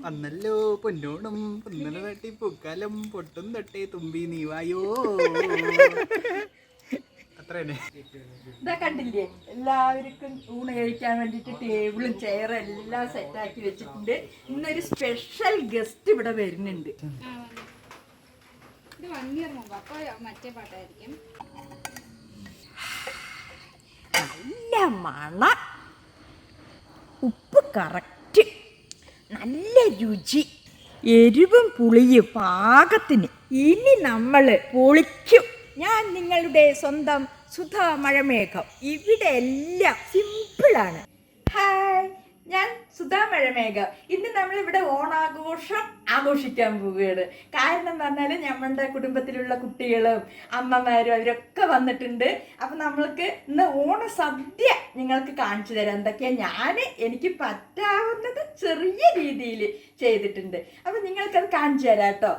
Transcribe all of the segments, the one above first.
അന്നല്ലോ പൊന്നോണം പൊന്നല തട്ടി പൂക്കാലം പൊട്ടും തൊട്ടേ തുമ്പി നീവായോ. അത്ര തന്നെ. ഇതാ കണ്ടില്ലേ, എല്ലാവർക്കും ഊണ് കഴിക്കാൻ വേണ്ടിയിട്ട് ടേബിളും ചെയറും എല്ലാം സെറ്റാക്കി വെച്ചിട്ടുണ്ട്. ഇന്നൊരു സ്പെഷ്യൽ ഗസ്റ്റ് ഇവിടെ വരുന്നുണ്ട്. നല്ല മണ, ഉപ്പ് കറക്റ്റ്, നല്ല രുചി, എരിവും പുളിയും പാകത്തിന്. ഇനി നമ്മൾ പൊളിക്കും. ഞാൻ നിങ്ങളുടെ സ്വന്തം സുധാ മഴമേഘം. ഇവിടെ എല്ലാം സിമ്പിളാണ്. ഹായ്, ഞാൻ സുധാ മഴമേഘം. ഇന്ന് നമ്മളിവിടെ ഓണാഘോഷം ആഘോഷിക്കാൻ പോവുകയാണ്. കാരണം പറഞ്ഞാൽ നമ്മുടെ കുടുംബത്തിലുള്ള കുട്ടികളും അമ്മമാരും അവരൊക്കെ വന്നിട്ടുണ്ട്. അപ്പം നമ്മൾക്ക് ഇന്ന് ഓണസദ്യ നിങ്ങൾക്ക് കാണിച്ചു തരാം. എന്തൊക്കെയാണ് എനിക്ക് പറ്റാവുന്നത് ചെറിയ രീതിയിൽ ചെയ്തിട്ടുണ്ട്. അപ്പം നിങ്ങൾക്കത് കാണിച്ചു തരാം കേട്ടോ.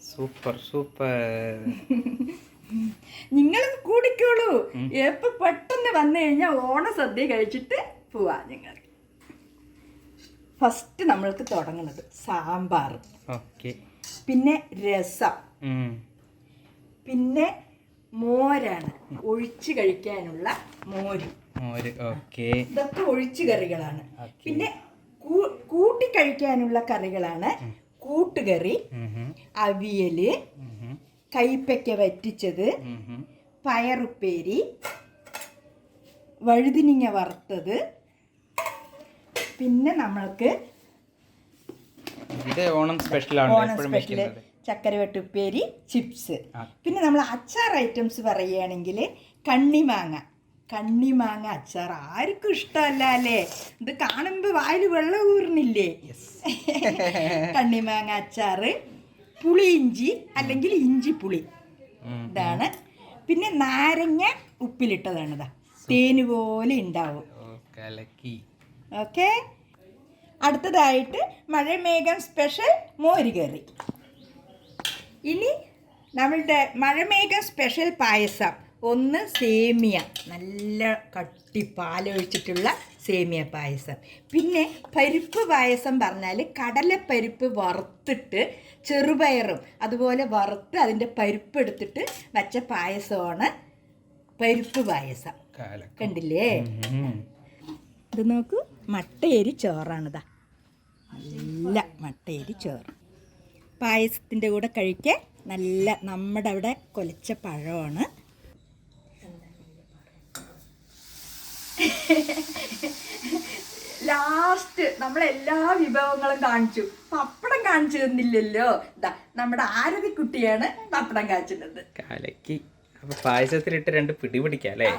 Super super. നിങ്ങൾ കൂടിക്കോളൂ. എപ്പോൾ പെട്ടെന്ന് വന്നു കഴിഞ്ഞാൽ ഓണസദ്യ കഴിച്ചിട്ട് പോവാ. നിങ്ങൾ ഫസ്റ്റ് നമ്മൾക്ക് തുടങ്ങുന്നത് സാമ്പാർ, പിന്നെ രസം, പിന്നെ മോരാണ്, ഒഴിച്ച് കഴിക്കാനുള്ള മോര്. ഇതൊക്കെ ഒഴിച്ചു കറികളാണ്. പിന്നെ കൂട്ടി കഴിക്കാനുള്ള കറികളാണ് കൂട്ടുകറി, അവിയല്, കൈപ്പയ്ക്ക വറ്റിച്ചത്, പയറുപ്പേരി, വഴുതിനിങ്ങ വറുത്തത്, പിന്നെ നമ്മൾക്ക് ഓണം സ്പെഷ്യൽ ചക്കരവട്ടുപ്പേരി, ചിപ്സ്. പിന്നെ നമ്മൾ അച്ചാർ ഐറ്റംസ് പറയുകയാണെങ്കിൽ കണ്ണിമാങ്ങ അച്ചാർ ആർക്കും ഇഷ്ടമല്ല അല്ലേ? ഇത് കാണുമ്പോൾ വായിൽ വെള്ളം ഊർന്നില്ലേ? കണ്ണിമാങ്ങ അച്ചാറ്, പുളിയിഞ്ചി അല്ലെങ്കിൽ ഇഞ്ചിപ്പുളി, ഇതാണ്. പിന്നെ നാരങ്ങ ഉപ്പിലിട്ടതാണ്. ഇതാ തേന് പോലെ ഉണ്ടാവും. ഓക്കെ. അടുത്തതായിട്ട് മഴമേഘം സ്പെഷ്യൽ മോരുകറി. ഇനി നമ്മളുടെ മഴമേഘം സ്പെഷ്യൽ പായസം. ഒന്ന് സേമിയ, നല്ല കട്ടി പാലൊഴിച്ചിട്ടുള്ള സേമിയ പായസം. പിന്നെ പരിപ്പ് പായസം പറഞ്ഞാൽ കടലപ്പരിപ്പ് വറുത്തിട്ട് ചെറുപയറും അതുപോലെ വറുത്ത് അതിൻ്റെ പരിപ്പ് എടുത്തിട്ട് വച്ച പായസമാണ് പരിപ്പ് പായസം. കണ്ടില്ലേ? ഇത് നോക്കൂ, മട്ടയരി ചോറാണിതാ, നല്ല മട്ടയരി ചോറ്. പായസത്തിൻ്റെ കൂടെ കഴിക്കാൻ നല്ല നമ്മുടെ അവിടെ കൊലച്ച പഴമാണ്. ലാസ്റ്റ് നമ്മളെല്ലാ വിഭവങ്ങളും കാണിച്ചു. പപ്പടം കാണിച്ചു തന്നില്ലല്ലോ. ഇതാ നമ്മുടെ ആരതിക്കുട്ടിയാണ് പപ്പടം കാണിച്ചിരുന്നത്. പായസത്തിലിട്ട് രണ്ട് പിടി പിടിക്കാല്ലേ?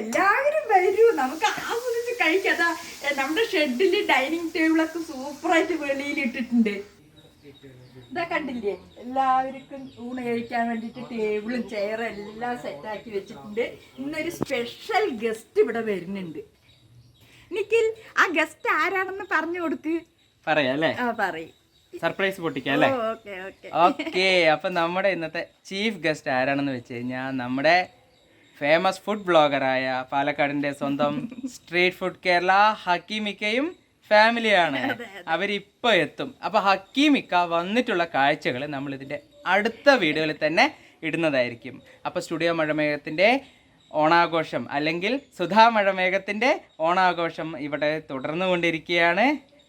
എല്ലാവരും വരൂ, നമുക്ക് ആസ്വദിച്ച് കഴിക്കാം. അതാ നമ്മുടെ ഷെഡില് ഡൈനിങ് ടേബിളൊക്കെ സൂപ്പറായിട്ട് വെളിയിൽ ഇട്ടിട്ടുണ്ട്. ഇതാ കണ്ടില്ലേ, എല്ലാവർക്കും ഊണ് കഴിക്കാൻ വേണ്ടിയിട്ട് ടേബിളും ചെയറും എല്ലാം സെറ്റാക്കി വെച്ചിട്ടുണ്ട്. ഇന്നൊരു സ്പെഷ്യൽ ഗസ്റ്റ് ഇവിടെ വരുന്നുണ്ട്. നിഖിൽ, ആ ഗസ്റ്റ് ആരാണെന്ന് പറഞ്ഞു കൊടുക്ക്. പറയാല്ലേ? പറയും. സർപ്രൈസ് പൊട്ടിക്കല്ലേ? ഓക്കെ. അപ്പൊ നമ്മുടെ ഇന്നത്തെ ചീഫ് ഗസ്റ്റ് ആരാണെന്ന് വെച്ച് കഴിഞ്ഞാൽ നമ്മുടെ ഫേമസ് ഫുഡ് ബ്ലോഗറായ പാലക്കാടിന്റെ സ്വന്തം സ്ട്രീറ്റ് ഫുഡ് കേരള ഹക്കീമിക്കയും ഫാമിലിയാണ്. അവരിപ്പോൾ എത്തും. അപ്പോൾ ഹക്കീമിക്ക വന്നിട്ടുള്ള കാഴ്ചകൾ നമ്മൾ ഇതിൻ്റെ അടുത്ത വീഡിയോയിൽ തന്നെ ഇടുന്നതായിരിക്കും. അപ്പോൾ സ്റ്റുഡിയോ മഴമേഘത്തിൻ്റെ ഓണാഘോഷം അല്ലെങ്കിൽ സുധാ മഴമേഘത്തിൻ്റെ ഓണാഘോഷം ഇവിടെ തുടർന്നുകൊണ്ടിരിക്കുകയാണ്.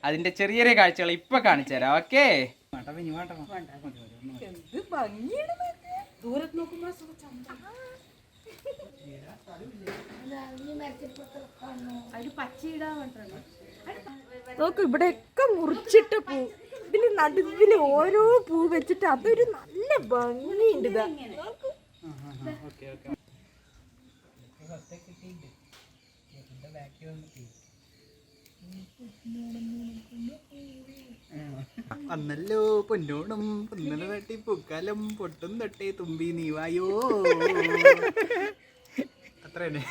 അതിൻ്റെ ചെറിയ ചെറിയ കാഴ്ചകൾ ഇപ്പോൾ കാണിച്ചു തരാം. ഓക്കെ. നോക്ക്, ഇവിടെയൊക്കെ മുറിച്ചിട്ട് പൂ, ഇതിൽ നടുവിൽ ഓരോ പൂ വെച്ചിട്ട് അതൊരു നല്ല ഭംഗിയുണ്ട്. ഇതാ അന്നല്ലോ പൊന്നോണം പൊന്നല തട്ടി പൂക്കാലം പൊട്ടും തൊട്ടേ തുമ്പി നീവായോ. അത്ര തന്നെ.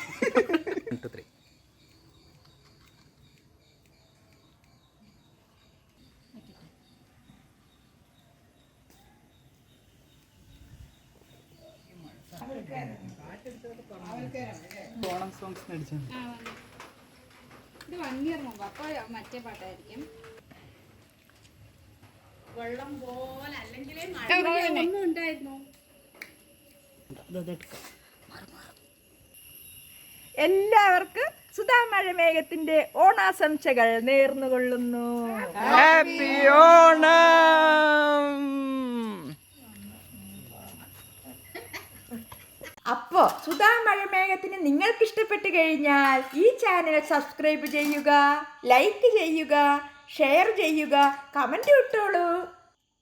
ഓണം സോങ് സോങ്സ് മേടിച്ചു. ഇത് 1 ഇയർ മുമ്പ്. അപ്പോൾ മറ്റേ പാട്ടായിരിക്കും. വെള്ളം പോലെ അല്ലെങ്കിലേ ഒന്നും ഉണ്ടായിരുന്നു. എല്ലാവർക്കും സുധാ മഴമേഘത്തിന്റെ ഓണാശംസകൾ നേർന്നുകൊള്ളുന്നു. ഹാപ്പി ഓണം. അപ്പോ സുധാ മഴമേഘത്തിന് നിങ്ങൾക്ക് ഇഷ്ടപ്പെട്ട് കഴിഞ്ഞാൽ ഈ ചാനൽ സബ്സ്ക്രൈബ് ചെയ്യുക, ലൈക്ക് ചെയ്യുക, ഷെയർ ചെയ്യുക, കമന്റ് ഇട്ടോളൂ.